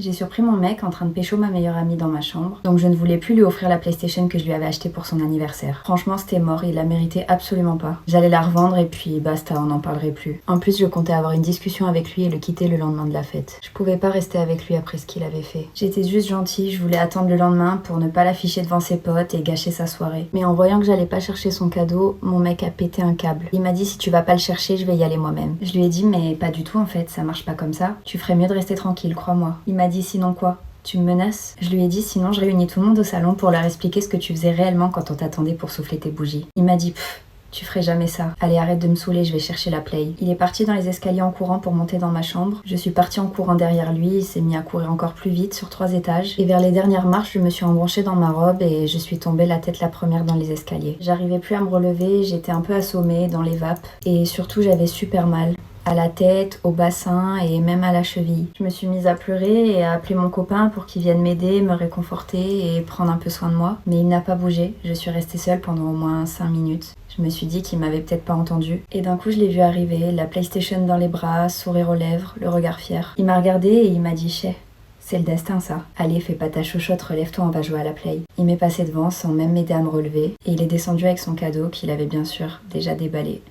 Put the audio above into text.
J'ai surpris mon mec en train de pécho ma meilleure amie dans ma chambre, donc je ne voulais plus lui offrir la PlayStation que je lui avais achetée pour son anniversaire. Franchement, c'était mort, il la méritait absolument pas. J'allais la revendre et puis basta, on n'en parlerait plus. En plus, je comptais avoir une discussion avec lui et le quitter le lendemain de la fête. Je pouvais pas rester avec lui après ce qu'il avait fait. J'étais juste gentille, je voulais attendre le lendemain pour ne pas l'afficher devant ses potes et gâcher sa soirée. Mais en voyant que j'allais pas chercher son cadeau, mon mec a pété un câble. Il m'a dit si tu vas pas le chercher, je vais y aller moi-même. Je lui ai dit mais pas du tout en fait, ça marche pas comme ça. Tu ferais mieux de rester tranquille, crois-moi. Il m'a dit sinon quoi ? Tu me menaces ? Je lui ai dit sinon je réunis tout le monde au salon pour leur expliquer ce que tu faisais réellement quand on t'attendait pour souffler tes bougies. Il m'a dit pfff. Tu ferais jamais ça. Allez, arrête de me saouler, je vais chercher la Play. Il est parti dans les escaliers en courant pour monter dans ma chambre. Je suis partie en courant derrière lui, il s'est mis à courir encore plus vite sur 3 étages. Et vers les dernières marches, je me suis embranchée dans ma robe et je suis tombée la tête la première dans les escaliers. J'arrivais plus à me relever, j'étais un peu assommée dans les vapes. Et surtout, j'avais super mal. À la tête, au bassin et même à la cheville. Je me suis mise à pleurer et à appeler mon copain pour qu'il vienne m'aider, me réconforter et prendre un peu soin de moi. Mais il n'a pas bougé, je suis restée seule pendant au moins 5 minutes. Je me suis dit qu'il m'avait peut-être pas entendue. Et d'un coup, je l'ai vu arriver, la PlayStation dans les bras, sourire aux lèvres, le regard fier. Il m'a regardée et il m'a dit « Chais, c'est le destin ça. Allez, fais pas ta chochotte, relève-toi, on va jouer à la Play. » Il m'est passé devant sans même m'aider à me relever et il est descendu avec son cadeau qu'il avait bien sûr déjà déballé.